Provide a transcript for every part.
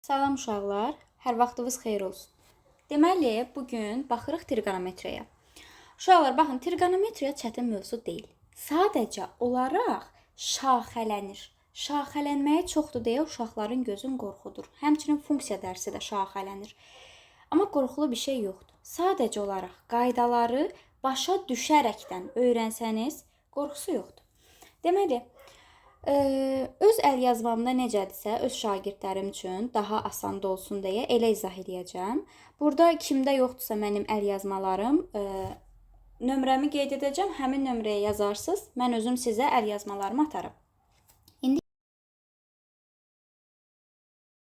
Salam uşaqlar, hər vaxtınız xeyir olsun. Deməli, bugün baxırıq trigonometriyaya. Uşaqlar, baxın, trigonometriya çətin mövzu deyil. Sadəcə olaraq şaxələnir. Şaxələnməyi çoxdur deyə uşaqların gözün qorxudur. Həmçinin funksiya dərsi də şaxələnir. Amma qorxulu bir şey yoxdur. Sadəcə olaraq qaydaları başa düşərəkdən öyrənsəniz, qorxusu yoxdur. Deməli, öz əl yazmamda necədirsə, öz şagirdlərim üçün daha asan olsun deyə elə izah edəcəm. Burada kimdə yoxdursa mənim əl yazmalarım, nömrəmi qeyd edəcəm, həmin nömrəyə yazarsınız. Mən özüm sizə əl yazmalarımı atarım. İndi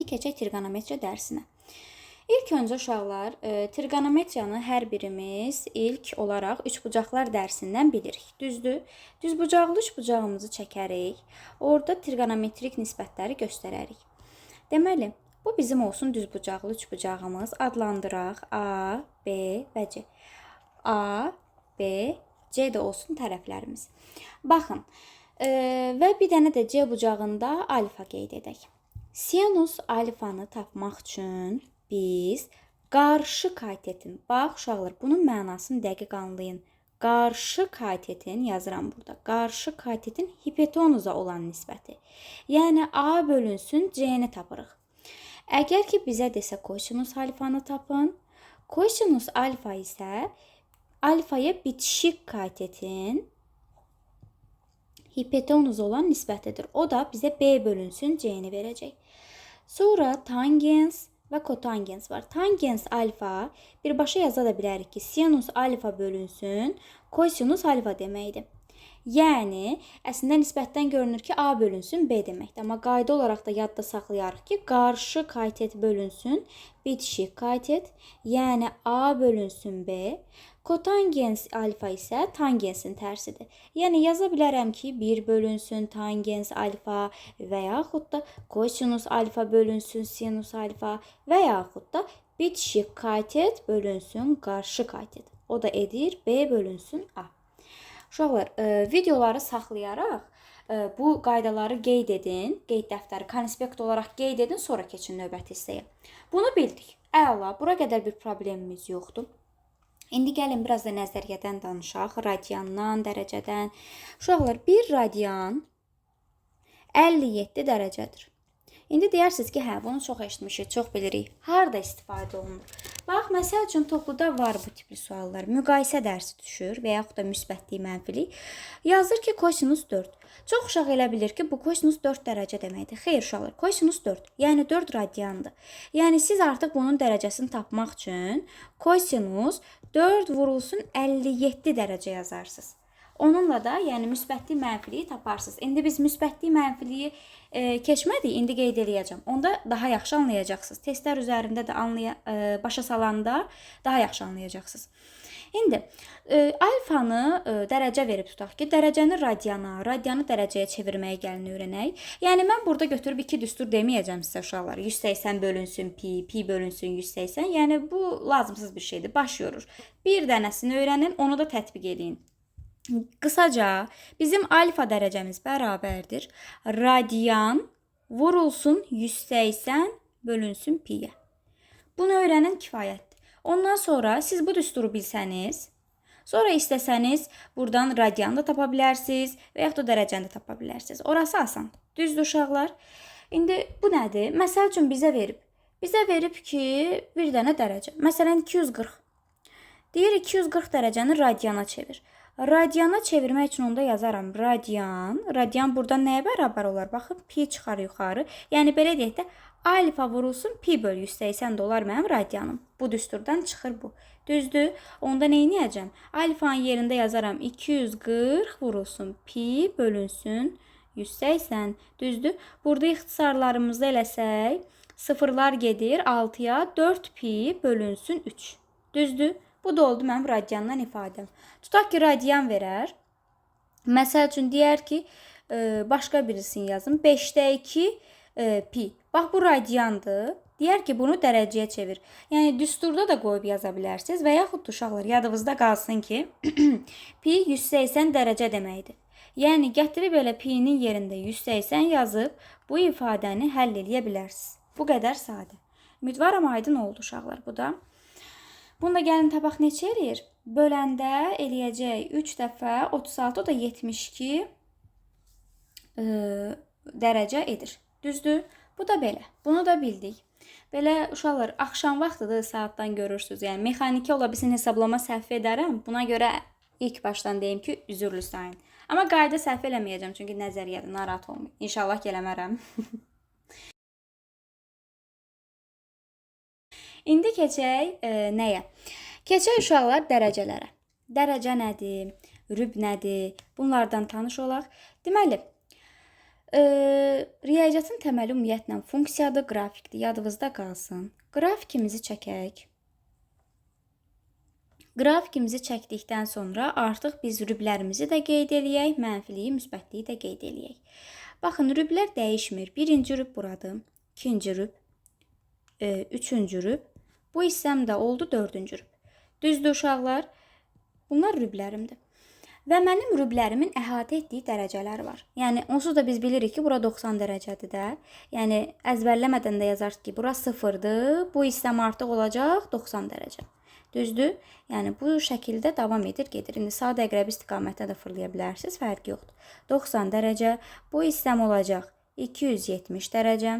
keçək trigonometriya dərsinə. İlk öncə uşaqlar, trigonometriyanı hər birimiz ilk olaraq üçbucaqlar dərsindən bilirik. Düzdür? Düzbucaqlı üçbucağımızı çəkərik. Orada trigonometrik nisbətləri göstərərik. Deməli, bu bizim olsun düzbucaqlı üçbucağımız. Adlandıraq A, B və C. A, B, C də olsun tərəflərimiz. Baxın, və bir dənə də C bucağında alfa qeyd edək. Sinus alfanı tapmaq üçün biz qarşı katetin, bax uşaqlar, bunun mənasını dəqiq anlayın. Qarşı katetin, yazıram burada, qarşı katetin hipotenuza olan nisbəti. Yəni A bölünsün C-ni tapırıq. Əgər ki bizə desə kosinus alfanı tapın, kosinus alfa isə alfaya bitişik katetin hipotenuza olan nisbətidir. O da bizə B bölünsün C-ni verəcək. Sonra tangens və kotangens var. Tangens alfa birbaşa yaza da bilərik ki, sinus alfa bölünsün kosinus alfa deməkdir. Yəni, əslində nisbətdən görünür ki, A bölünsün B deməkdir. Amma qayda olaraq da yadda saxlayarıq ki, qarşı katet bölünsün bitişik katet, yəni A bölünsün B. Kotangens alfa isə tangensin tərsidir. Yəni, yaza bilərəm ki, 1 bölünsün tangens alfa və yaxud da kosinus alfa bölünsün sinus alfa və yaxud da bitişik katet bölünsün qarşı katet. O da edir B bölünsün A. Uşaqlar, videoları saxlayaraq bu qaydaları qeyd edin, qeyd dəftəri, konspekt olaraq qeyd edin, sonra keçin növbəti hissəyə. Bunu bildik. Əla, bura qədər bir problemimiz yoxdur. İndi gəlin biraz da nəzəriyyədən danışaq, radiyandan, dərəcədən. Uşaqlar, 1 radian 57 dərəcədir. İndi deyirsiniz ki, hə, bunu çox eşitmişik, çox bilirik. Harada istifadə olunur? Bax, məsəl üçün topluda var bu tipli suallar. Müqayisə dərsi düşür və yaxud da müsbətlik, mənfilik. Yazır ki, kosinus 4. Çox uşaq elə bilir ki, bu kosinus 4 dərəcə deməkdir. Xeyr, uşaqlar, kosinus 4, yəni 4 radiandır. Yəni, siz artıq bunun dərəcəsini tapmaq üçün kosinus 4 vurulsun 57 dərəcə yazarsınız. Onunla da, yəni müsbətlik, mənfiliyi taparsınız. İndi biz müsbətlik, mənfiliyi keçmədik, indi qeyd eləyəcəm. Onda daha yaxşı anlayacaqsınız. Testlər üzərində də başa salanda daha yaxşı anlayacaqsınız. İndi alfanı dərəcə verib tutaq ki, dərəcəni radiana, radianı dərəcəyə çevirməyə gəlin öyrənək. Yəni mən burada götürüb 2 düstur deməyəcəm sizə uşaqlar. 180 bölünsün pi, pi bölünsün 180. Yəni bu lazımsız bir şeydir, baş yorur. Bir dənəsini öyrənin, onu da tətbiq edin. Qısaca, bizim alfa dərəcəmiz bərabərdir. Radian vurulsun 180 bölünsün piyə. Bunu öyrənin kifayətdir. Ondan sonra siz bu düsturu bilsəniz, sonra istəsəniz buradan radianı da tapa bilərsiniz və yaxud da dərəcəni də tapa bilərsiniz. Orası asandır. Düzdür uşaqlar? İndi bu nədir? Məsəl üçün bizə verib. Bizə verib ki, bir dənə dərəcə. Məsələn, 240. Deyir, 240 dərəcəni radiana çevir. Radiana çevirmək üçün onda yazaram radian. Radian buradan nəyə bərabər olar? Baxın, pi çıxar yuxarı. Yəni, belə deyək də, alfa vurulsun pi böl 180 dolar mənim radianım. Bu düsturdan çıxır bu. Düzdür? Onda nə edəcəm? Alfanın yerində yazaram 240 vurulsun pi bölünsün 180. Düzdür? Burada ixtisarlarımızda eləsək, sıfırlar gedir 6-ya 4 pi bölünsün 3. Düzdür? Bu da oldu mənim radiyandan ifadəm. Tutaq ki, radian verər. Məsəl üçün, deyər ki, başqa birisini yazın. 5-də 2 pi. Bax, bu radiandır. Deyər ki, bunu dərəcəyə çevir. Yəni, düsturda da qoyub yaza bilərsiniz və yaxud da uşaqlar, yadınızda qalsın ki, pi 180 dərəcə deməkdir. Yəni, gətirib elə pi'nin yerində 180 yazıb bu ifadəni həll edə bilərsiniz. Bu qədər sadə. Ümidvaram aydın oldu uşaqlar bu da. Bunu da gəlin tapaq neçə eləyir? Böləndə eləyəcək 3 dəfə 36, o da 72 dərəcə edir. Düzdür? Bu da belə. Bunu da bildik. Belə uşaqlar, axşam vaxtıdır, saatdan görürsünüz. Yəni mexaniki ola bilsin hesablama səhv edərəm. Buna görə ilk başdan deyim ki, üzürlü sayın. Amma qayda səhv eləməyəcəm, çünki nəzəriyyədir, narahat olmayın. İnşallah ki, eləmərəm. İndi keçək nəyə? Keçək uşaqlar dərəcələrə. Dərəcə nədir? Rüb nədir? Bunlardan tanış olaq. Deməli, riyaziyyatın təməli ümumiyyətlə funksiyadır, qrafikdir. Yadınızda qalsın. Qrafikimizi çəkək. Qrafikimizi çəkdikdən sonra artıq biz rüblərimizi də qeyd eləyək, mənfiliyi, müsbətliyi də qeyd eləyək. Baxın, rüblər dəyişmir. Birinci rüb buradır, ikinci rüb, üçüncü rüb. Bu hissəm də oldu dördüncü rüb. Düzdür uşaqlar? Bunlar rüblərimdir. Və mənim rüblərimin əhatə etdiyi dərəcələr var. Yəni, onsuz da biz bilirik ki, bura 90 dərəcədir də. Yəni, əzbərləmədən də yazarıq ki, bura 0-dır. Bu hissəm artıq olacaq 90 dərəcə. Düzdür? Yəni, bu şəkildə davam edir, gedir. İndi sadə əqrəbi istiqamətdə də fırlaya bilərsiniz, fərqi yoxdur. 90 dərəcə. Bu hissəm olacaq 270 dərəcə.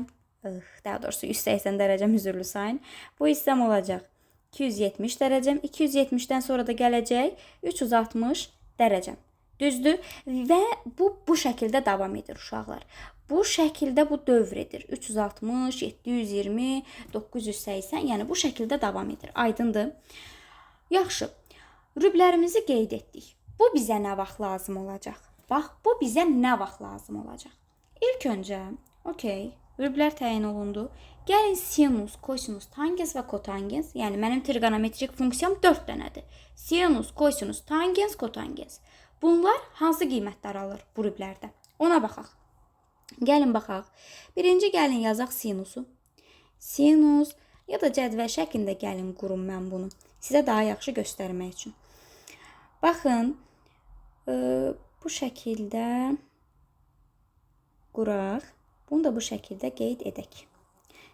Daha doğrusu 180 dərəcəm üzürlü sayın. Bu hissəm olacaq 270 dərəcəm. 270-dən sonra da gələcək 360 dərəcəm. Düzdür? Və bu şəkildə davam edir uşaqlar. Bu şəkildə bu dövr edir. 360, 720, 980, yəni bu şəkildə davam edir. Aydındır? Yaxşı. Rüblərimizi qeyd etdik. Bu bizə nə vaxt lazım olacaq? Bax, bu bizə nə vaxt lazım olacaq? İlk öncə, okey, rüblər təyin olundu. Gəlin sinus, kosinus, tangens və kotangens, yəni mənim trigonometrik funksiyam 4 dənədir. Sinus, kosinus, tangens, kotangens. Bunlar hansı qiymətlər alır bu rüblərdə? Ona baxaq. Gəlin baxaq. Birinci gəlin yazaq sinusu. Sinus ya da cədvəl şəklində gəlin qurum mən bunu. Sizə daha yaxşı göstərmək üçün. Baxın, bu şəkildə quraq. Bunu da bu şəkildə qeyd edək.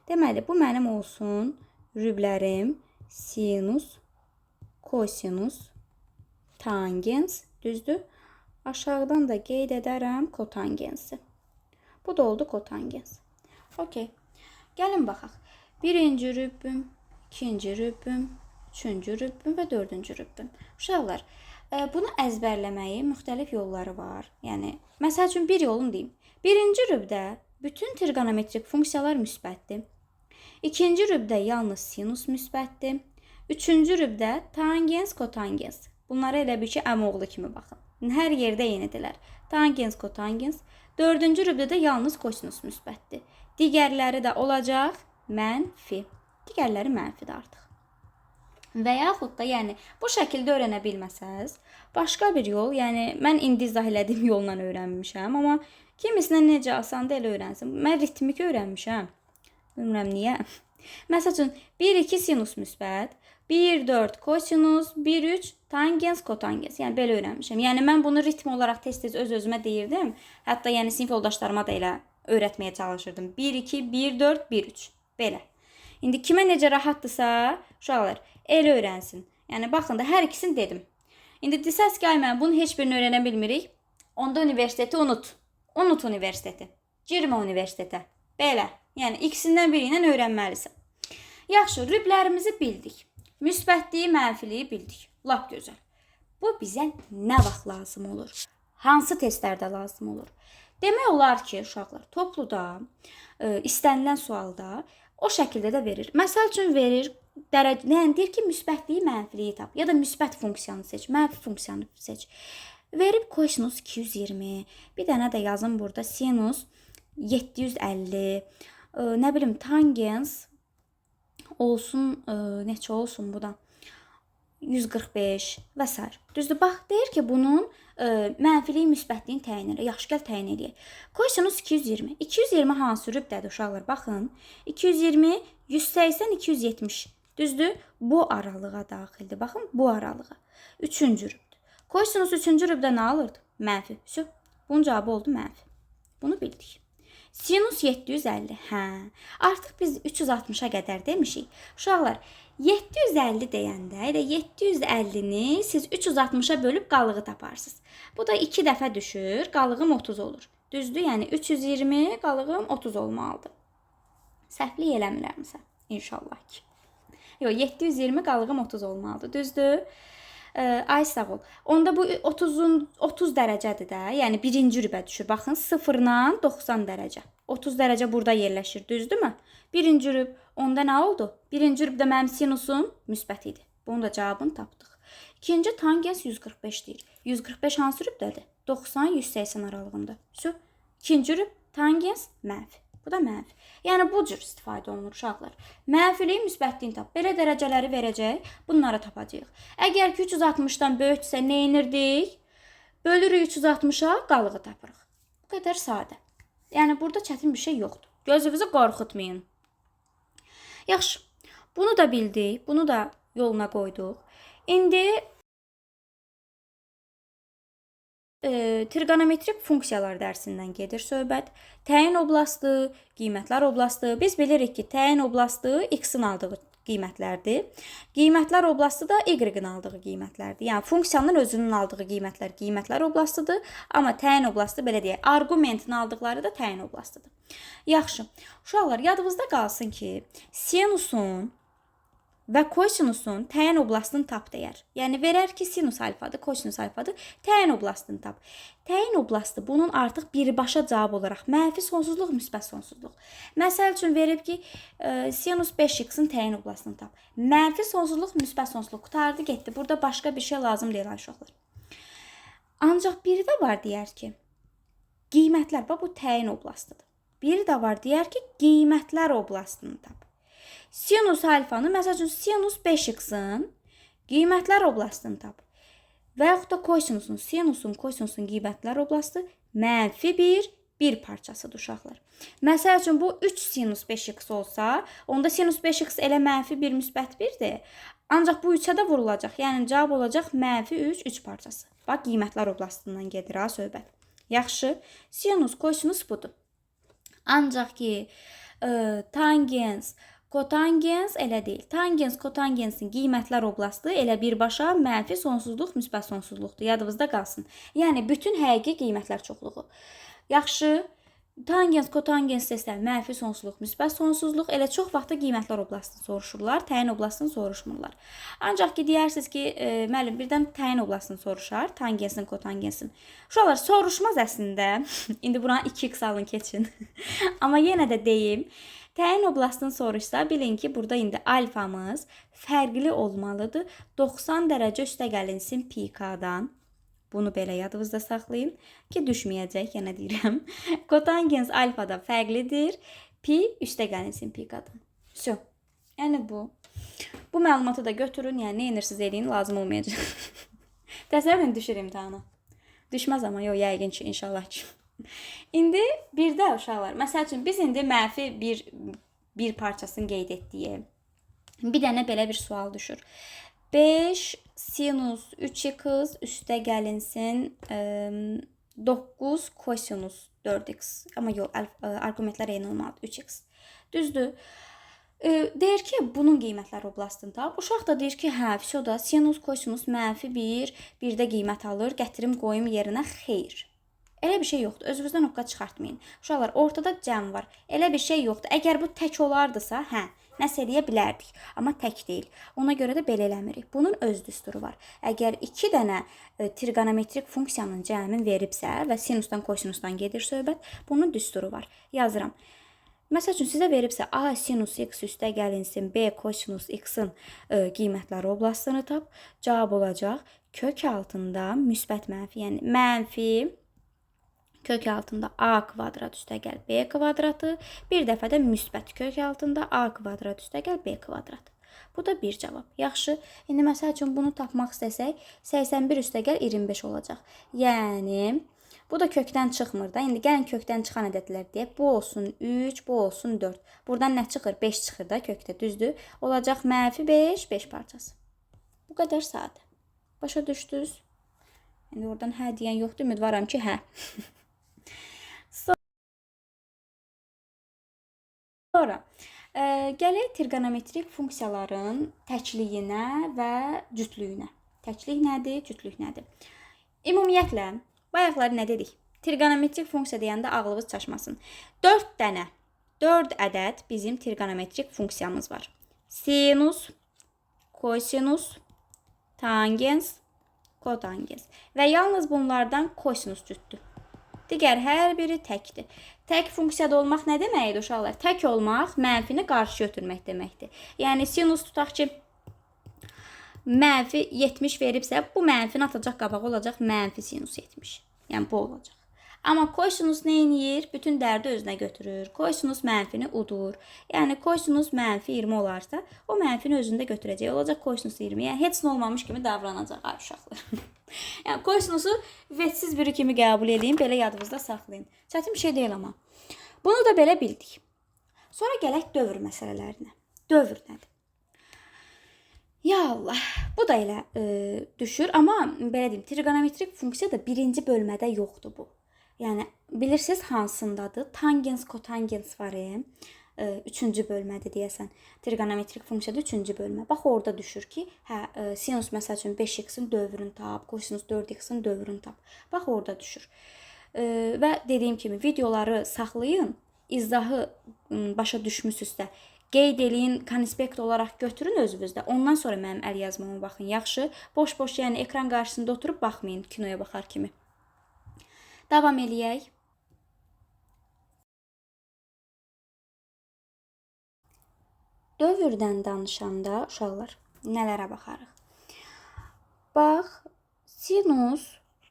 Deməli, bu mənim olsun rüblərim sinus, kosinus, tangens, düzdür? Aşağıdan da qeyd edərəm kotangensi. Bu da oldu kotangens. Okey. Gəlin baxaq. Birinci rübbüm, ikinci rübbüm, üçüncü rübbüm və dördüncü rübbüm. Uşaqlar, bunu əzbərləməyi müxtəlif yolları var. Yəni, məsəl üçün bir yolunu deyim. Birinci rübdə bütün trigonometrik funksiyalar müsbətdir. İkinci rübdə yalnız sinus müsbətdir. Üçüncü rübdə tangens, kotangens. Bunlara elə bir ki, əmoğlu kimi baxın. Hər yerdə eynidirlər. Tangens, kotangens. Dördüncü rübdə də yalnız kosinus müsbətdir. Digərləri də olacaq mənfi. Digərləri mənfidir artıq. Və yaxud da, yəni, bu şəkildə öyrənə bilməsəz, başqa bir yol, yəni, mən indi izah elədiyim yolla öyrənmişəm, amma kimisinə necə asandır elə öyrənsin. Mən ritmik öyrənmişəm. Bilmirəm niyə. Məsəl üçün, 1-2 sinus müsbət, 1-4 kosinus, 1-3 tangens, kotangens. Yəni, belə öyrənmişəm. Yəni, mən bunu ritm olaraq tez-tez öz-özümə deyirdim. Hətta, yəni, sinif yoldaşlarıma da elə öyrətməyə çalışırdım. 1-2, 1-4, 1-3. Belə. İndi kimə necə rahatdırsa, uşaqlar, elə öyrənsin. Yəni, baxın da, hər ikisini dedim. İndi desəz ki, ay mən bunu heç birini öyrənə bilmirik. Onda universiteti unut. Unut universiteti. Girmə universitetə. Belə. Yəni, ikisindən biri ilə öyrənməlisən. Yaxşı, rüblərimizi bildik. Müsbətliyi, mənfiliyi bildik. Lap gözəl. Bu bizə nə vaxt lazım olur? Hansı testlərdə lazım olur? Demək olar ki, uşaqlar, topluda, istənilən sualda o şəkildə də verir. Məsəl üçün verir, yəni deyir ki, müsbətliyi, mənfiliyi tap. Ya da müsbət funksiyanı seç, mənfi funksiyanı seç. Verib kosinus 220. Bir dənə də yazın burada sinus 750. Nə bilim, tangens olsun, neçə olsun bu da? 145 və s. Düzdür, bax, deyir ki, bunun mənfiliyi, müsbətliyin təyin elə. Yaxşı, gəl təyin eləyək. Kosinus 220. 220 hansı rübdədir uşaqlar? Baxın, 220, 180, 270. Düzdür, bu aralığa daxildir. Baxın, bu aralığa. Üçüncü rübdür. Kosinus üçüncü rübdə nə alırdı? Mənfi. Bunun cavabı oldu mənfi. Bunu bildik. Sinus 750. Hə. Artıq biz 360-a qədər demişik. Uşaqlar, 750 deyəndə elə 750-ni siz 360-a bölüb qalığı taparsınız. Bu da 2 dəfə düşür, qalığım 30 olur. Düzdür? Yəni 320, qalığım 30 olmalıdır. Səhvlik eləmirəmsə, inşallah ki. Yox, 720, qalığım 30 olmalıdır. Düzdür? Ay sağ ol. Onda bu 30 dərəcədir də. Yəni birinci rübə düşür. Baxın 0-dan 90 dərəcə. 30 dərəcə burada yerləşir. Düzdürmü? Birinci rüb. Onda nə oldu? Birinci rübdə mənim sinusum müsbət idi. Bunun da cavabını tapdıq. İkinci tangens 145 deyir. 145 hansı rübdədir? 90-180 aralığında. İkinci rüb tangens mənfi. Bu da mənfi. Yəni bu cür istifadə olunur uşaqlar. Mənfiliyi, müsbətliyin tap. Belə dərəcələri verəcək, bunları tapacağıq. Əgər ki 360-dan böyüksə nə edirdik? Bölürük 360-a, qalığı tapırıq. Bu qədər sadə. Yəni burada çətin bir şey yoxdur. Gözünüzü qorxutmayın. Yaxşı. Bunu da bildik, bunu da yoluna qoyduq. İndi trigonometrik funksiyalar dərsindən gedir söhbət. Təyin oblastı, qiymətlər oblastı. Biz bilirik ki, təyin oblastı x-in aldığı qiymətlərdir. Qiymətlər oblastı da y-in aldığı qiymətlərdir. Yəni funksiyanın özünün aldığı qiymətlər oblastıdır. Amma təyin oblastı belə deyək, arqumentin aldıqları da təyin oblastıdır. Yaxşı. Uşaqlar, yadınızda qalsın ki, sinusun və kosinusun təyin oblastını tap deyər. Yəni verər ki, sinus alfadır, kosinus alfadır, təyin oblastını tap. Təyin oblastı bunun artıq birbaşa cavab olaraq mənfi sonsuzluq, müsbət sonsuzluq. Məsəl üçün verib ki, sinus 5x-in təyin oblastını tap. Mənfi sonsuzluq, müsbət sonsuzluq qutardı, getdi. Burada başqa bir şey lazım deyil uşaqlar. Ancaq biri də var deyər ki, qiymətlər, bu təyin oblastıdır. Biri də var deyər ki, qiymətlər oblastını tap. Sinus alfanı, məsəl üçün sinus 5x-in qiymətlər oblastını tap. Və yaxud da kosinusun, sinusun, kosinusun qiymətlər oblastı mənfi bir parçasıdır uşaqlar. Məsəl üçün bu 3 sinus 5x olsa, onda sinus 5x elə mənfi 1 müsbət 1-dir. Ancaq bu 3-ə də vurulacaq. Yəni cavab olacaq mənfi 3 parçası. Bax, qiymətlər oblastından gedir ha söhbət. Yaxşı, sinus, kosinus budur. Ancaq ki, tangens, kotangens elə deyil. Tangens, kotangensin qiymətlər oblastı elə birbaşa mənfi sonsuzluq, müsbət sonsuzluqdur. Yadınızda qalsın. Yəni bütün həqiqi qiymətlər çoxluğu. Yaxşı, tangens, kotangens səslər mənfi sonsuzluq, müsbət sonsuzluq. Elə çox vaxtda qiymətlər oblastını soruşurlar, təyin oblastını soruşmurlar. Ancaq ki, deyirsiniz ki, müəllim, birdən təyin oblastını soruşar, tangensin, kotangensin. Uşaqlar, soruşmaz əslində. İndi buna 2x alın, keçin. Amma yenə də deyim, təyin oblastını soruşsa, bilin ki, burada indi alfamız fərqli olmalıdır. 90 dərəcə üstə gəlinsin pi k-dan. Bunu belə yadınızda saxlayın ki, düşməyəcək, yenə deyirəm. Kotangens alfada fərqlidir. Pi üstə gəlinsin pi k-dan. Yəni bu. Bu məlumatı da götürün, yəni nə edirsiniz eləyin, lazım olmayacaq. Təsəvvürən düşür imtahana. Düşməz amma, yox, yəqin ki, inşallah ki. İndi bir də uşaqlar, məsəl üçün biz indi mənfi bir parçasını qeyd etdiyi bir dənə belə bir sual düşür. 5 sinus 3x üstə gəlinsin 9 kosinus 4x. Amma yox, arqumentlər eyni olmalıdır, 3x. Düzdür. Deyir ki, bunun qiymətləri oblastını tap. Uşaq da deyir ki, hə, da sinus, kosinus mənfi 1 də qiymət alır, gətirim qoyum yerinə, xeyr. Elə bir şey yoxdur. Özünüzdən oqqa çıxartmayın. Uşaqlar, ortada cəm var. Elə bir şey yoxdur. Əgər bu tək olardısa, hə, nəsə eləyə bilərdik. Amma tək deyil. Ona görə də belə eləmirik. Bunun öz düsturu var. Əgər 2 dənə trigonometrik funksiyanın cəmin veribsə və sinusdan, kosinusdan gedir söhbət, bunun düsturu var. Yazıram. Məsəl üçün, sizə veribsə A sinus x üstə gəlinsin B kosinus x-in qiymətləri oblastını tap. Cavab olacaq kök altında müsbət mənfi, yəni mənfi kök altında a kvadrat üstə gəl b kvadratı, bir dəfə də müsbət kök altında a kvadrat üstə gəl b kvadrat. Bu da bir cavab. Yaxşı, indi məsəl üçün bunu tapmaq istəsək, 81 üstə gəl 25 olacaq. Yəni, bu da kökdən çıxmır da. İndi gəlin kökdən çıxan ədədlər deyək. Bu olsun 3, bu olsun 4. Buradan nə çıxır? 5 çıxır da kökdə, düzdür? Olacaq mənfi 5 parçası. Bu qədər sadə. Başa düşdünüz? İndi oradan hə deyən yoxdur, ümidvaram ki, hə. Sonra gələk trigonometrik funksiyaların təkliyinə və cütlüyünə. Təklik nədir, cütlük nədir? Ümumiyyətlə, bayaqları nə dedik? Trigonometrik funksiya deyəndə ağlınız çaşmasın. 4 ədəd bizim trigonometrik funksiyamız var. Sinus, kosinus, tangens, kotangens. Və yalnız bunlardan kosinus cütdür. Digər hər biri təkdir. Tək funksiyada olmaq nə deməkdir uşaqlar? Tək olmaq mənfini qarşı götürmək deməkdir. Yəni sinus tutaq ki, mənfi 70 veribsə, bu mənfini atacaq qabağa olacaq mənfi sinus 70. Yəni bu olacaq. Amma kosinus nə edir? Bütün dərdi özünə götürür. Kosinus mənfini udur. Yəni kosinus mənfi 20 olarsa, o mənfini özündə götürəcək. Olacaq kosinus 20. Yəni heç nə olmamış kimi davranacaq ay uşaqlar. Yəni kosinusu vətsiz biri kimi qəbul edin, belə yadınızda saxlayın. Çətin bir şey deyil amma. Bunu da belə bildik. Sonra gələk dövr məsələlərinə. Dövr nədir? Ya Allah, bu da elə düşür, amma belə deyim, trigonometrik funksiya da birinci bölmədə yoxdur bu. Yəni bilirsiniz hansındadır? Tangens, kotangens var. Üçüncü bölmədir deyəsən. Trigonometrik funksiyada üçüncü bölmə. Bax orada düşür ki, sinus məsəl üçün 5x-in dövrünü tap, kosinus 4x-in dövrünü tap. Bax orada düşür. Və dediyim kimi videoları saxlayın, izahı başa düşmüsünüzsə, qeyd eləyin, konspekt olaraq götürün özünüzdə. Ondan sonra mənim əl yazmama baxın. Yaxşı, boş-boş yəni ekran qarşısında oturub baxmayın kinoya baxar kimi. Davam eləyək. Dövrdən danışanda uşaqlar nələrə baxarıq? Bax, sinus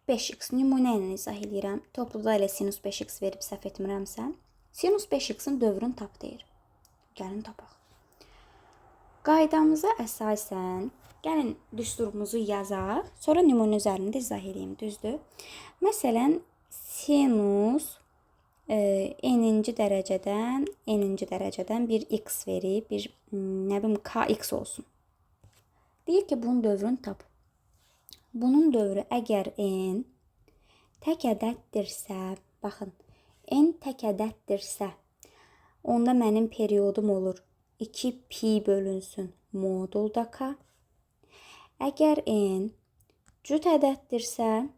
5x nümunə ilə izah edirəm. Topluda elə sinus 5x verib səhv etmirəmsə, sinus 5x-in dövrünü tap deyir. Gəlin tapaq. Qaydamıza əsasən, gəlin düsturumuzu yazaq, sonra nümunə üzərində izah edeyim, düzdür? Məsələn, sinus n-ci dərəcədən bir x verib, bir nə bilim kx olsun. Deyir ki, bunun dövrünü tap. Bunun dövrü əgər n tək ədəddirsə, baxın, n tək ədəddirsə, onda mənim periodum olur 2pi bölünsün modulda k. Əgər n cüt ədəddirsə,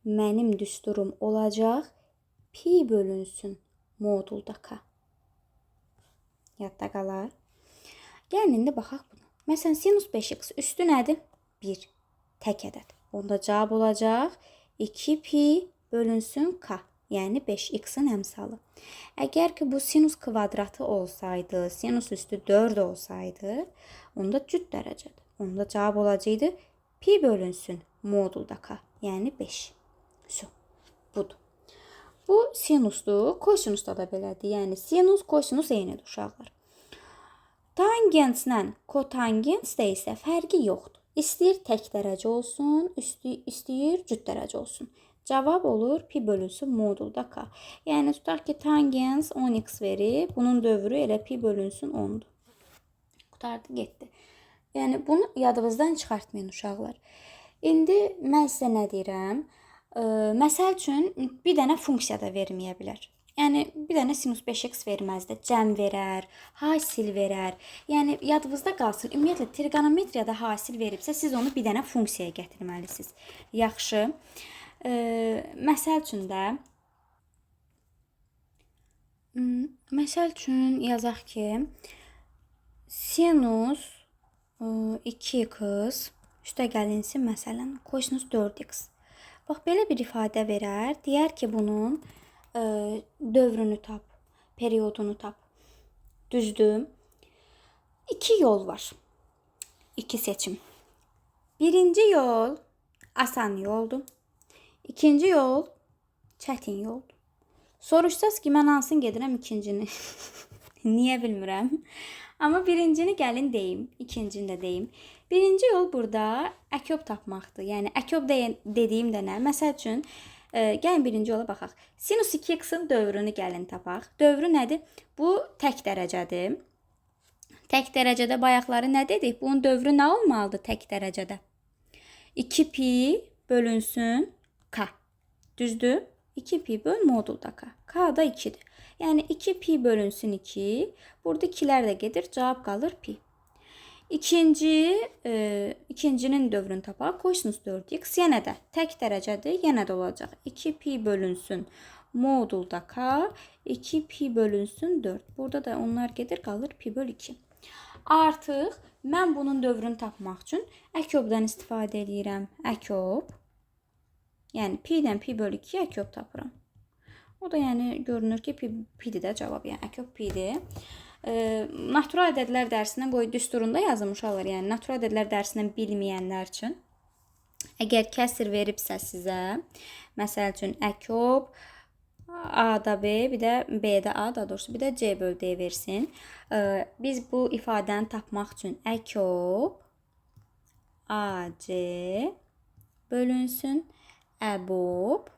mənim düsturum olacaq pi bölünsün modulda k. Yadda qalar. Gəlin, indi baxaq buna. Məsələn, sinus 5x üstü nədir? 1. Tək ədəd. Onda cavab olacaq 2pi bölünsün k. Yəni 5x-in əmsalı. Əgər ki, bu sinus kvadratı olsaydı, sinus üstü 4 olsaydı, onda cüt dərəcədir. Onda cavab olacaqdı pi bölünsün modulda k. Yəni 5. Budur. Bu sinusdur. Kosinusda da belədir. Yəni sinus, kosinus eynidir uşaqlar. Tangenslə kotangensdə isə fərqi yoxdur. İstəyir tək dərəcə olsun, istəyir cüt dərəcə olsun. Cavab olur pi bölünsün modulda k. Yəni tutaq ki, tangens 10x verir. Bunun dövrü elə pi bölünsün 10'dur. Qutardı, getdi. Yəni bunu yadınızdan çıxartmayın uşaqlar. İndi mən sizə nə deyirəm? Məsəl üçün bir dənə funksiya da verməyə bilər. Yəni bir dənə sinus 5x verməz də, cəm verər, hasil verər. Yəni yadınızda qalsın. Ümumiyyətlə trigonometriyada hasil veribsə, siz onu bir dənə funksiyaya gətirməlisiniz. Yaxşı. Məsəl üçün yazaq ki, sinus 2x üstə gəlinsin məsələn kosinus 4x. Bax, belə bir ifadə verər. Deyər ki, bunun dövrünü tap, periodunu tap. Düzdür? İki yol var. İki seçim. Birinci yol asan yoldur. İkinci yol çətin yoldur. Soruşsaz ki, mən hansını gedirəm ikincini. Niyə bilmirəm. Amma birincini gəlin deyim, ikincini də deyim. Birinci yol burada əkob tapmaqdır. Yəni əkob dediyim də nə? Məsəl üçün, gəlin birinci yola baxaq. Sinus 2x-in dövrünü gəlin tapaq. Dövrü nədir? Bu tək dərəcədir. Tək dərəcədə bayaqları nə dedik? Bunun dövrü nə olmalıdır tək dərəcədə? 2pi bölünsün k. Düzdür? 2pi böl modulda k. K da 2'dir. Yəni 2 pi bölünsün 2. Burada 2'lər də gedir. Cavab qalır pi. İkincinin dövrünü tapaq. Kosinus 4x yenə də tək dərəcədir. Yenə də olacaq. 2 pi bölünsün modulda k. 2 pi bölünsün 4. Burada da onlar gedir. Qalır pi bölü 2. Artıq mən bunun dövrünü tapmaq üçün əkobdan istifadə edirəm. Əkob. Yəni pi-dən pi bölü 2 əkob tapıram. O da yəni görünür ki pidir də cavab. Yəni əkob pidir. Natural ədədlər dərsindən qoy düsturunda yazılmışlar. Yəni natural ədədlər dərsindən bilməyənlər üçün. Əgər kəsr veribsə sizə, məsəl üçün əkob A-da B, bir də B-də A, daha doğrusu bir də C bölü D versin. Biz bu ifadəni tapmaq üçün əkob AC bölünsün əbob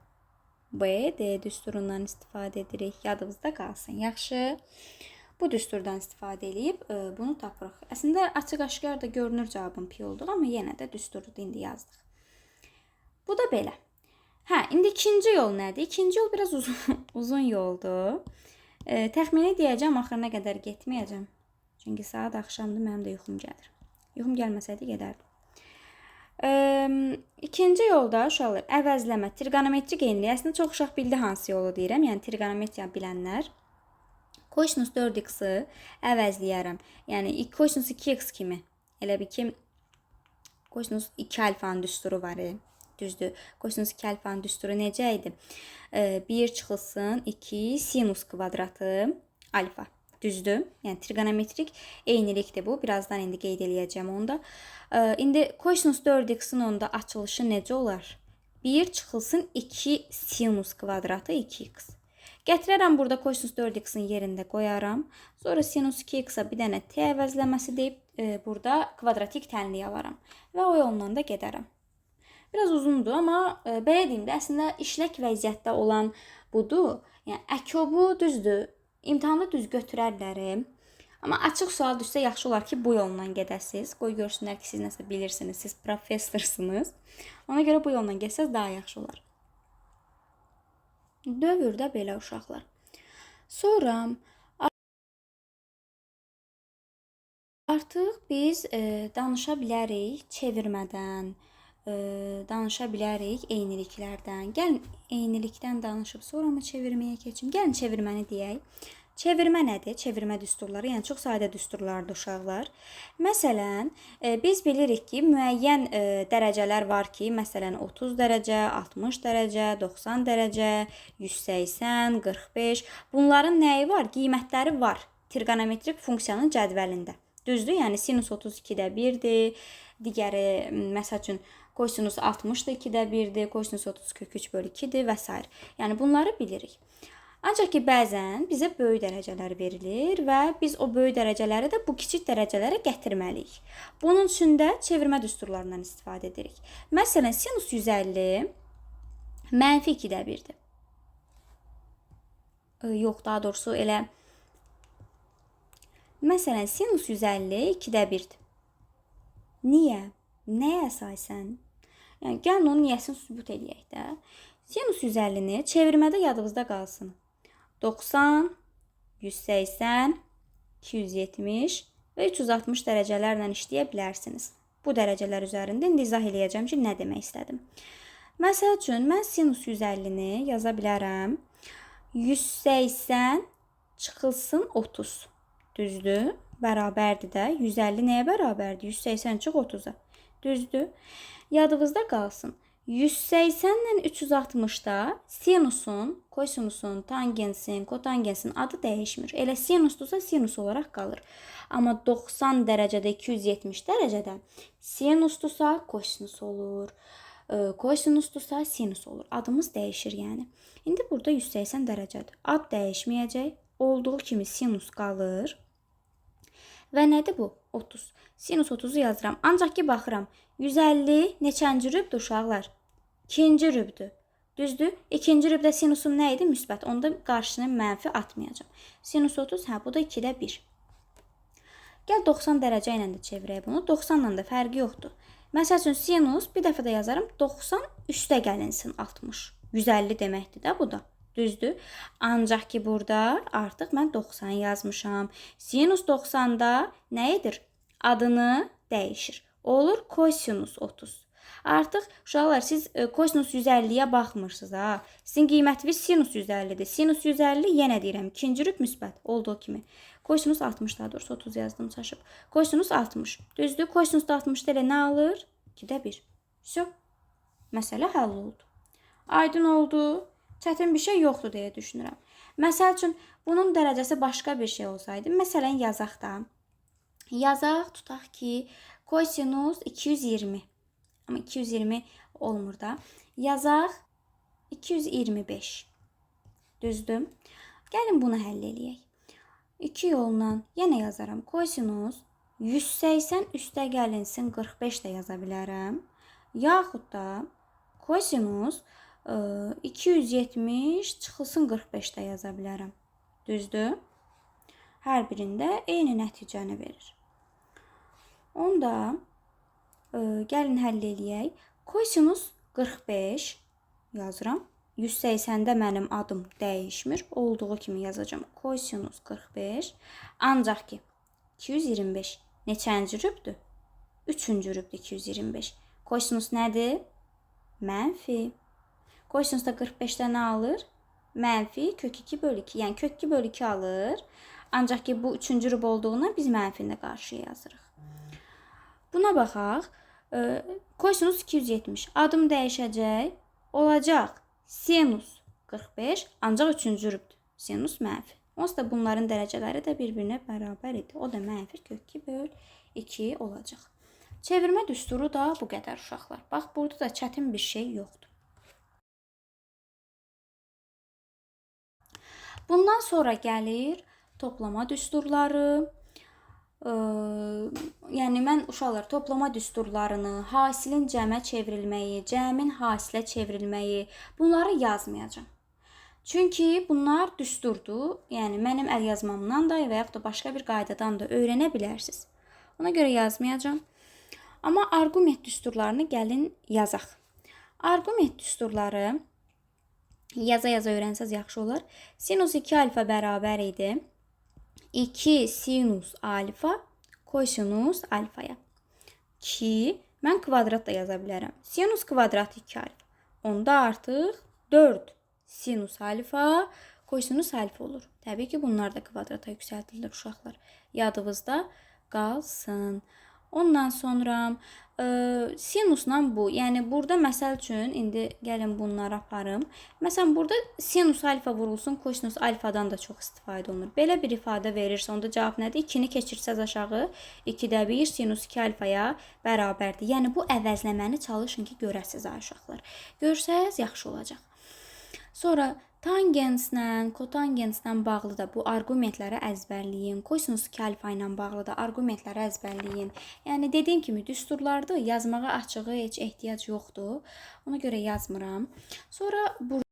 B, D düsturundan istifadə edirik. Yadımızda qalsın. Yaxşı. Bu düsturdan istifadə edib bunu tapırıq. Əslində açıq-aşkar da görünür cavabın pi olduğu, amma yenə də düsturda indi yazdıq. Bu da belə. Hə, indi ikinci yol nədir? İkinci yol biraz uzun yoldur. Təxmini deyəcəm, axırına qədər getməyəcəm. Çünki saat axşamdır, mənim də yuxum gəlir. Yuxum gəlməsəydi gedərdim. İkinci yolda uşaqlar əvəzləmə, trigonometrik eynilik. Əslində çox uşaq bildi hansı yolu deyirəm. Yəni trigonometriya bilənlər. Kosinus 4x-i əvəzləyərəm. Yəni kosinus 2x kimi. Elə bir ki kosinus 2 alfanın düsturu var. Düzdür. Kosinus 2 alfanın düsturu necə idi? 1 çıxılsın 2 sinus kvadratı alfa. Düzdür. Yəni trigonometrik eynilikdir bu. Birazdan indi qeyd eləyəcəm onda. İndi kosinus 4x-in onda açılışı necə olar? 1 çıxılsın 2 sinus kvadratı 2x. Gətirərəm burada kosinus 4x-in yerində qoyaram. Sonra sinus 2x-a bir dənə t əvəzləməsi deyib burada kvadratik tənliyi alaram. Və o yolla da gedərəm. Biraz uzundur, amma belə deyim də, əslində işlək vəziyyətdə olan budur. Yəni əkobu düzdür, imtahanda düz götürərlər. Amma açıq sual düşsə yaxşı olar ki, bu yolla gedəsiniz. Qoy görsünlər ki, siz nəsə bilirsiniz, siz professorsınız. Ona görə bu yolla getsəz daha yaxşı olar. Dövrdə belə uşaqlar. Sonra artıq biz danışa bilərik çevirmədən, danışa bilərik eyniliklərdən. Gəlin eynilikdən danışıb sonra mı çevirməyə keçim? Gəlin çevirməni deyək. Çevirmə nədir? Çevirmə düsturları, yəni çox sadə düsturlardır uşaqlar. Məsələn, biz bilirik ki, müəyyən dərəcələr var ki, məsələn 30 dərəcə, 60 dərəcə, 90 dərəcə, 180, 45. Bunların nəyi var? Qiymətləri var trigonometrik funksiyanın cədvəlində. Düzdür? Yəni sinus 32-də 1-dir, digəri məsəl üçün kosinus 60-da 2-də 1-dir, kosinus 30 kök 3 bölü 2-dir və s. Yəni bunları bilirik. Ancaq ki, bəzən bizə böyük dərəcələr verilir və biz o böyük dərəcələri də bu kiçik dərəcələrə gətirməliyik. Bunun üçün də çevirmə düsturlarından istifadə edirik. Məsələn, sinus 150 mənfi 2-də 1-dir. Yox, daha doğrusu elə. Məsələn, sinus 150 2-də 1-dir. Niyə? Nəyə əsasən? Yəni, gəlin onun niyəsini sübut edək də. Sinus 150-ni çevirmədə yadınızda qalsın. 90, 180, 270 və 360 dərəcələrlə işləyə bilərsiniz. Bu dərəcələr üzərində indi izah eləyəcəm ki, nə demək istədim. Məsəl üçün, mən sinus 150-ni yaza bilərəm. 180 çıxılsın 30. Düzdür? Bərabərdir də. 150 nəyə bərabərdir? 180 çıx 30-a. Düzdür? Yadınızda qalsın. 180 ilə 360-da sinusun, kosinusun, tangensin, kotangensin adı dəyişmir. Elə sinusdursa sinus olaraq qalır. Amma 90 dərəcədə 270 dərəcədə sinusdursa kosinus olur. Kosinusdursa sinus olur. Adımız dəyişir yəni. İndi burada 180 dərəcədir. Ad dəyişməyəcək. Olduğu kimi sinus qalır. Və nədir bu? 30. Sinus 30-u yazıram. Ancaq ki, baxıram. 150 neçənci rübdür uşaqlar? İkinci rübdür. Düzdür? İkinci rübdə sinusum nə idi? Müsbət. Onda qarşını mənfi atmayacağım. Sinus 30, hə, bu da 2-də 1. Gəl 90 dərəcə ilə də çevirək bunu. 90 ilə də fərqi yoxdur. Məsəl üçün, sinus bir dəfə də yazarım. 90 üstə gəlinsin 60. 150 deməkdir də bu da. Düzdür? Ancaq ki burada artıq mən 90 yazmışam. Sinus 90-da nə edir? Adını dəyişir. Olur kosinus 30. Artıq uşaqlar siz kosinus 150-yə baxmırsınız ha. Sizin qiymətiniz sinus 150-dir. Sinus 150 yenə deyirəm, ikinci rüb müsbət olduğu kimi. Kosinus 60 daha doğrusu 30 yazdım çaşıb. Kosinus 60. Düzdür? Kosinus da 60 elə nə alır? 2-də 1. Всё. Məsələ həll oldu. Aydın oldu. Çətin bir şey yoxdur deyə düşünürəm. Məsəl üçün bunun dərəcəsi başqa bir şey olsaydı, məsələn yazaq da. Yazaq, tutaq ki, kosinus 220. Amma 220 olmur da. Yazaq 225. Düzdür? Gəlin bunu həll eləyək. 2 yolla yenə yazaram. Kosinus 180 üstə gəlinsin 45 də yaza bilərəm. Yaxud da kosinus 270 çıxılsın 45 də yaza bilərəm. Düzdür? Hər birində eyni nəticəni verir. Onda gəlin həll eləyək. Kosinus 45 yazıram. 180-də mənim adım dəyişmir. Olduğu kimi yazacağım. Kosinus 45. Ancaq ki 225 neçənci rübdür? 3-cü rübdür 225. Kosinus nədir? Mənfi. Kosinus da 45-də nə alır? Mənfi kök 2 bölü 2. Yəni kök 2 bölü 2 alır. Ancaq ki bu 3-cü rüb olduğuna biz mənfini də qarşıya yazırıq. Buna baxaq. Kosinus 270. Adım dəyişəcək. Olacaq. Sinus 45. Ancaq 3-cü rübdür. Sinus mənfi. Onsuz da bunların dərəcələri də bir-birinə bərabər idi. O da mənfi kök 2 bölü 2 olacaq. Çevirmə düsturu da bu qədər uşaqlar. Bax, burada da çətin bir şey yoxdur. Bundan sonra gəlir toplama düsturları. Yəni mən uşaqlar toplama düsturlarını, hasilin cəmə çevrilməyi, cəmin hasilə çevrilməyi bunları yazmayacağam. Çünki bunlar düsturdur. Yəni mənim əl yazmamdan da və yaxud da başqa bir qaydadan da öyrənə bilərsiniz. Ona görə yazmayacağam. Amma arqument düsturlarını gəlin yazaq. Arqument düsturları yaza-yaza öyrənsəz yaxşı olar. Sinus 2 alfa bərabər idi. 2 sinus alfa kosinus alfaya. Ki mən kvadrat da yaza bilərəm. Sinus kvadrat 2 alfa. Onda artıq 4 sinus alfa kosinus alfa olur. Təbii ki, bunlar da kvadrata yüksəltilir uşaqlar. Yadınızda qalsın. Ondan sonra sinusla bu. Yəni burada məsəl üçün indi gəlin bunları aparım. Məsələn burada sinus alfa vurulsun, kosinus alfadan da çox istifadə olunur. Belə bir ifadə verirsə, onda cavab nədir? 2-ni keçirsəz aşağı, 2-də 1 sinus 2 alfaya bərabərdir. Yəni bu əvəzləməni çalışın ki, görəsiz uşaqlar. Görsəz yaxşı olacaq. Sonra tangenslə, kotangenslə bağlı da bu arqumentləri əzbərləyin. Kosinus 2 alfa ilə bağlı da arqumentləri əzbərləyin. Yəni dediyim kimi düsturlarda yazmağa açığı heç ehtiyac yoxdur. Ona görə yazmıram. Sonra burada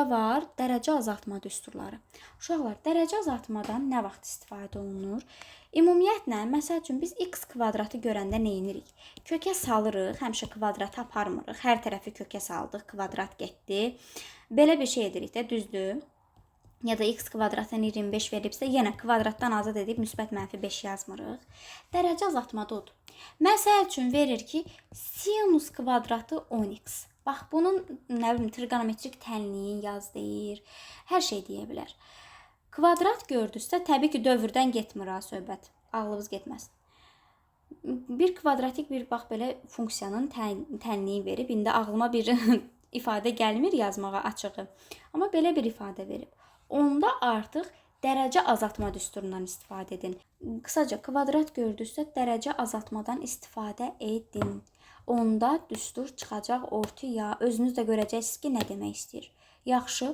var dərəcə azaltma düsturları. Uşaqlar, dərəcə azaltmadan nə vaxt istifadə olunur? Ümumiyyətlə, məsəl üçün biz x kvadratı görəndə nə edirik? Kökə salırıq, həmişə kvadratı aparmırıq. Hər tərəfi kökə saldıq, kvadrat getdi. Belə bir şey edirik də, düzdür? Ya da x kvadratdan 25 veribsə, yenə kvadratdan azad edib müsbət mənfi 5 yazmırıq. Dərəcə azaltmada odur. Məsəl üçün verir ki, sinus kvadratı 10x. Bax, bunun nə bilim, trigonometrik tənliyin yaz deyir. Hər şey deyə bilər. Kvadrat gördünüzsə, təbii ki, dövrdən getmir ha söhbət. Ağlınız getməz. Bir kvadratik bir bax belə funksiyanın tənliyi verib. İndi ağlıma bir ifadə gəlmir yazmağa açığı. Amma belə bir ifadə verib. Onda artıq dərəcə azaltma düsturundan istifadə edin. Qısaca kvadrat gördünüzsə, dərəcə azaltmadan istifadə edin. Onda düstur çıxacaq ortaya. Özünüz də görəcəksiniz ki, nə demək istəyir. Yaxşı.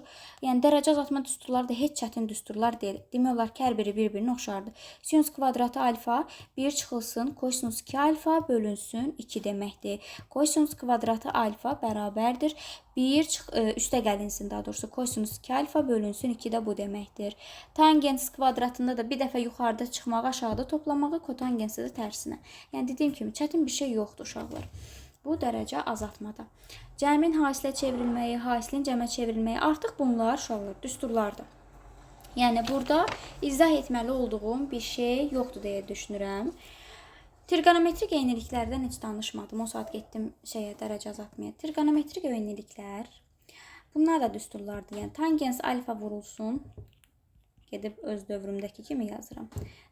Yəni dərəcə azaltma düsturları da heç çətin düsturlar deyil. Demək olar ki, hər biri bir-birinə oxşardır. Sinus kvadratı alfa 1 çıxılsın kosinus 2 alfa bölünsün 2 deməkdir. Kosinus kvadratı alfa bərabərdir 1 üstə gəlinsin, daha doğrusu kosinus 2 alfa bölünsün 2 də bu deməkdir. Tangens kvadratında da bir dəfə yuxarıda çıxmağı, aşağıda toplamağı, kotangensi də tərsinə. Yəni dediyim kimi çətin bir şey yoxdur uşaqlar. Bu dərəcə azaltmada. Cəmin hasilə çevrilməyi, hasilin cəmə çevrilməyi artıq bunlar uşaqlar düsturlardır. Yəni burada izah etməli olduğum bir şey yoxdur deyə düşünürəm. Trigonometrik eyniliklərdən heç danışmadım. O saat getdim dərəcə azaltmaya. Trigonometrik eyniliklər bunlar da düsturlardır. Yəni tangens alfa vurulsun. Gedib öz dövrümdəki kimi yazıram.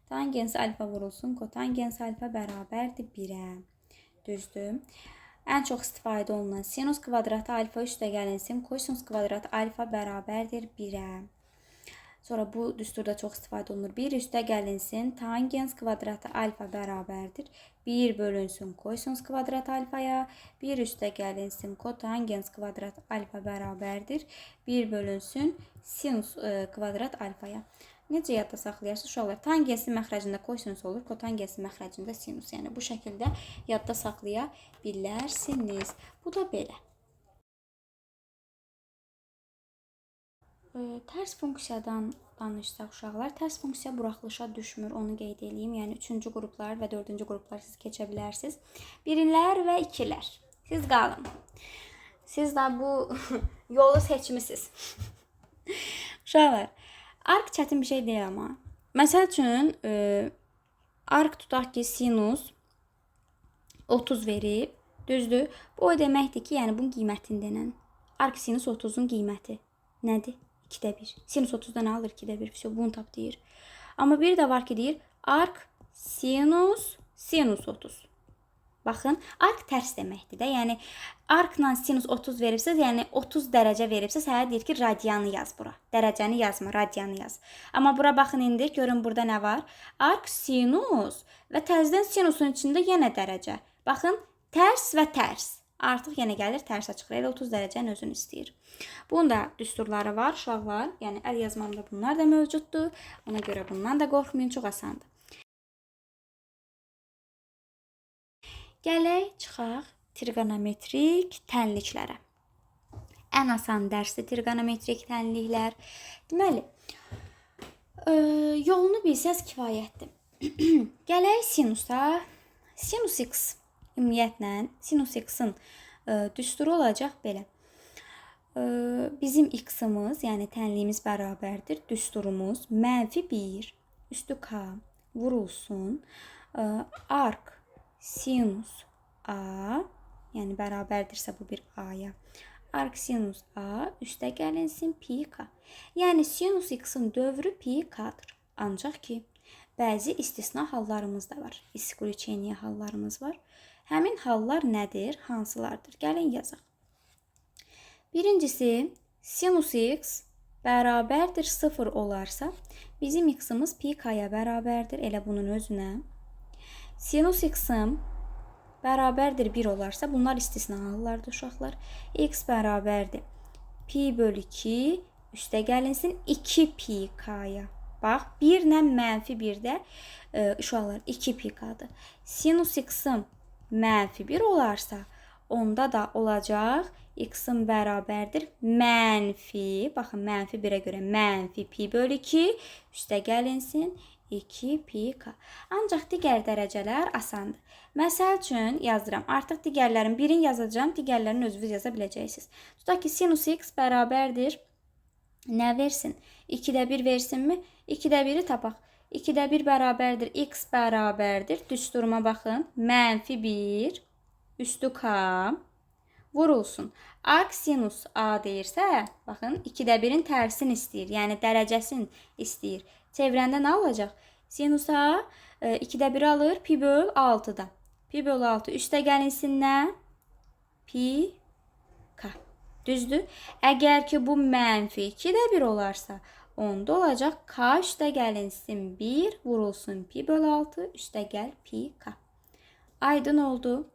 Tangens alfa vurulsun, kotangens alfa bərabərdir 1-ə. Düzdür. Ən çox istifadə olunan sinus kvadratı alfa üstə gəlinsin, kosinus kvadratı alfa bərabərdir 1-ə. Sonra bu düsturda çox istifadə olunur. 1 üstə gəlinsin, tangens kvadratı alfa bərabərdir 1 bölünsün kosinus kvadratı alfaya, 1 üstə gəlinsin, kotangens kvadratı alfa bərabərdir 1 bölünsün sinus kvadrat alfaya. Necə yadda saxlayarsınız uşaqlar? Tangensin məxrəcində kosinus olur, kotangensin məxrəcində sinus. Yəni bu şəkildə yadda saxlaya bilərsiniz. Bu da belə. Tərs funksiyadan danışsaq uşaqlar, tərs funksiya buraxılışa düşmür, onu qeyd edeyim. Yəni 3-cü qruplar və 4-cü qruplar siz keçə bilərsiniz. Birlər və ikilər. Siz qalın. Siz də bu yolu seçmisiniz. Uşaqlar, ark çətin bir şey deyil amma. Məsəl üçün, ark tutaq ki, sinus 30 verib, düzdür? Bu o deməkdir ki, yəni bunun qiymətindən. Ark sinus 30-un qiyməti nədir? 2-də 1. Sinus 30-dan alır 2-də 1. Bunu tap deyir. Amma bir də var ki, deyir ark sinus 30. Baxın, ark tərs deməkdir də. Yəni arkla sinus 30 veribsiniz, yəni 30 dərəcə veribsiniz, hə deyir ki, radianı yaz bura. Dərəcəni yazma, radianı yaz. Amma bura baxın indi, görün burada nə var? Ark sinus və təzədən sinusun içində yenə dərəcə. Baxın, tərs və tərs. Artıq yenə gəlir tərs açıqlayır. Elə 30 dərəcənin özünü istəyir. Bunun da düsturları var uşaqlar. Yəni əl yazmamda bunlar da mövcuddur. Ona görə bundan da qorxmayın, çox asandır. Gələk çıxaq trigonometrik tənliklərə. Ən asan dərsdir trigonometrik tənliklər. Deməli, yolunu bilsəz kifayətdir. Gələk sinusa. Sinus x ümumiyyətlə sinus x-in düsturu olacaq belə. Bizim x-imiz, yəni tənliyimiz bərabərdir. Düsturumuz -1 üstü k vurulsun. Ark sinus a, yəni bərabərdirsə bu bir a-ya. Ark sinus a üstə gəlinsin pi k. Yəni sinus x-in dövrü pi k-dır. Ancaq ki, bəzi istisna hallarımız da var. İskuliçeniya hallarımız var. Həmin hallar nədir? Hansılardır? Gəlin yazaq. Birincisi, sinus x bərabərdir 0 olarsa, bizim x-imiz pi k-ya bərabərdir. Elə bunun özünə. Sinus x-im bərabərdir 1 olarsa, bunlar istisna hallardır uşaqlar. X bərabərdir pi bölü 2 üstə gəlinsin 2 pi k-ya. Bax, 1 ilə -1 də uşaqlar 2 pi k-dır. Sinus x-im -1 olarsa, onda da olacaq x-im bərabərdir baxın, -1-ə görə -pi bölü 2 üstə gəlinsin 2 pi k. Ancaq digər dərəcələr asandır. Məsəl üçün yazıram. Artıq digərlərin birini yazacağım, digərlərin özünüz yaza biləcəksiniz. Tutaq ki, sinus x bərabərdir nə versin? 2-də 1 versinmi? 2-də 1-i tapaq. 2-də 1 bərabərdir, x bərabərdir. Düsturuma baxın. -1 üstü k vurulsun. Ark sinus a deyirsə, baxın, 2-də 1-in tərsini istəyir. Yəni dərəcəsini istəyir. Çevrəndə nə olacaq? Sinus a 2-də 1 alır, pi böl 6-da. Pi böl 6 üstə gəlinsin nə? Pi k. Düzdür? Əgər ki, bu -2-də 1 olarsa, onda olacaq k üstə gəlinsin 1 vurulsun pi böl 6 üstə gəl pi k. Aydın oldu.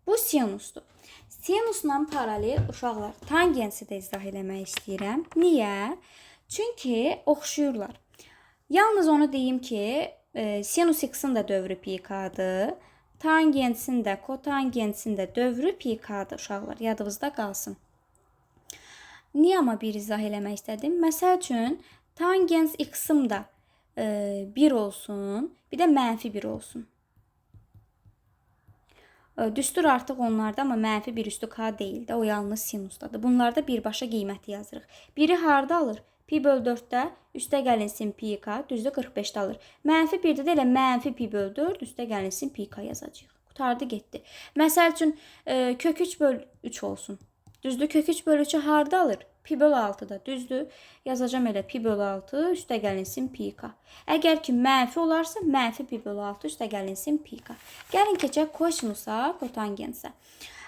Bu sinusdur. Sinusla paralel uşaqlar tangensi də izah eləmək istəyirəm. Niyə? Çünki oxşuyurlar. Yalnız onu deyim ki, sinus x-in də dövrü pi k-dır. Tangensin də, kotangensin də dövrü pi k-dır uşaqlar. Yadınızda qalsın. Niyə amma bir izah eləmək istədim? Məsəl üçün, tangens x-im da 1 olsun, bir də -1 olsun. Düstur artıq onlarda, amma mənfi 1 üstü k deyil də, o yalnız sinusdadır. Bunlarda birbaşa qiyməti yazırıq. Biri harda alır? Pi böl 4-də üstə gəlinsin pi k, düzdür 45-də alır. Mənfi 1-də də elə mənfi pi böl 4, üstə gəlinsin pi k yazacağıq. Qutardı getdi. Məsəl üçün kök 3 böl 3 olsun. Düzdür, kök 3 böl 3'ü harda alır? Pi böl 6-da, düzdür. Yazacağım elə pi böl 6, üstə gəlinsin pi k. Əgər ki mənfi olarsa, mənfi pi böl 6, üstə gəlinsin pi k. Gəlin keçək kosinusa, kotangensə.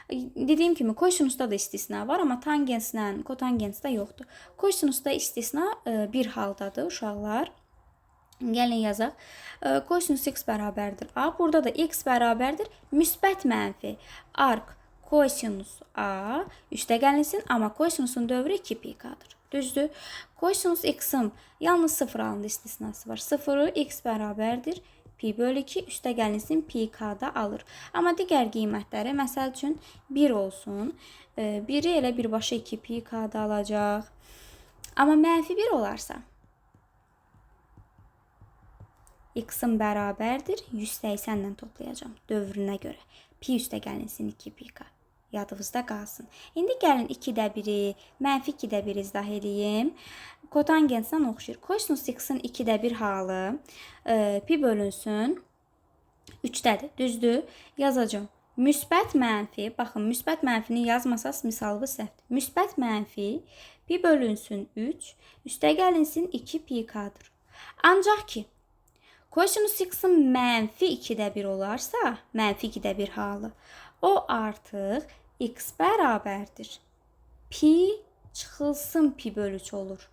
Dediyim kimi kosinusda da istisna var, amma tangenslə kotangensdə yoxdur. Kosinusda istisna bir haldadır uşaqlar. Gəlin yazaq. Kosinus x bərabərdir a. Burada da x bərabərdir müsbət mənfi arq kosinus a üstə gəlinsin, amma kosinusun dövrü 2 pi k-dır. Düzdür. Kosinus x-in yalnız 0 halında istisnası var. 0'ı x bərabərdir pi böl 2 üstə gəlinsin pi k-da alır. Amma digər qiymətləri, məsəl üçün 1 olsun. 1'i elə birbaşa 2 pi k-da alacaq. Amma mənfi 1 olarsa x-in bərabərdir 180 ilə toplayacağım dövrünə görə. Pi üstə gəlinsin 2 pi k. Yadınızda qalsın. İndi gəlin 2-də 1-i, mənfi 2-də 1 izah edeyim. Kotangensdən oxşayır. Kosinus x-in 2-də 1 halı pi bölünsün 3-dədir. Düzdür? Yazacağım. Müsbət mənfi, baxın, müsbət mənfini yazmasaz misalı səhvdir. Müsbət mənfi pi bölünsün 3, üstə gəlinsin 2 pi k-dır. Ancaq ki, kosinus x-in mənfi 2-də 1 olarsa, mənfi 2-də 1 halı, o artıq x bərabərdir. Pi çıxılsın pi böl 3 olur.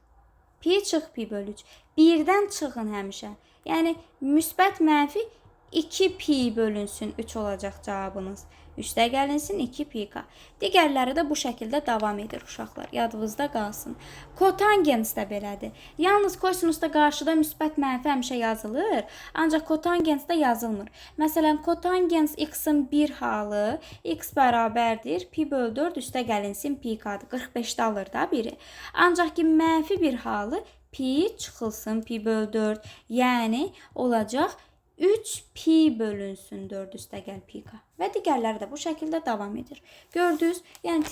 Pi çıx pi böl 3. Birdən çıxın həmişə. Yəni, müsbət mənfi 2 pi bölünsün 3 olacaq cavabınız. Üstə gəlinsin 2 pi k. Digərləri də bu şəkildə davam edir uşaqlar. Yadınızda qalsın. Kotangens də belədir. Yalnız kosinusda qarşıda müsbət mənfi həmişə yazılır. Ancaq kotangensdə yazılmır. Məsələn, kotangens x-in 1 halı x bərabərdir pi böl 4 üstə gəlinsin pi k-dır. 45'də alır da biri. Ancaq ki, mənfi 1 halı pi çıxılsın pi böl 4. Yəni, olacaq 3 pi bölünsün 4 üstə gəl pi k. Və digərləri də bu şəkildə davam edir. Gördünüz? Yəni,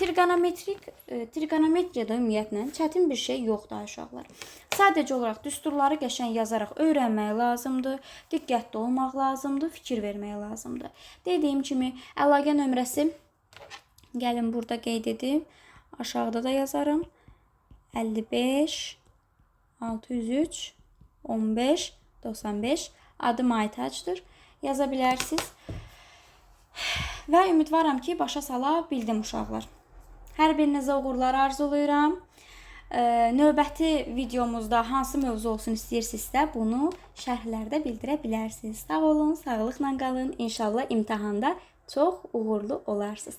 trigonometriyada ümumiyyətlə çətin bir şey yoxdur uşaqlar. Sadəcə olaraq düsturları qəşəng yazaraq öyrənmək lazımdır. Diqqətli olmaq lazımdır. Fikir vermək lazımdır. Dediyim kimi, əlaqə nömrəsi gəlin burada qeyd edim. Aşağıda da yazarım. 55 603 15 95 adım Aytaçdır. Yaza bilərsiniz. Və ümidvaram ki, başa sala bildim uşaqlar. Hər birinizə uğurlar arzulayıram. Növbəti videomuzda hansı mövzu olsun istəyirsinizsə, bunu şərhlərdə bildirə bilərsiniz. Sağ olun, sağlıqla qalın. İnşallah imtahanda çox uğurlu olarsınız.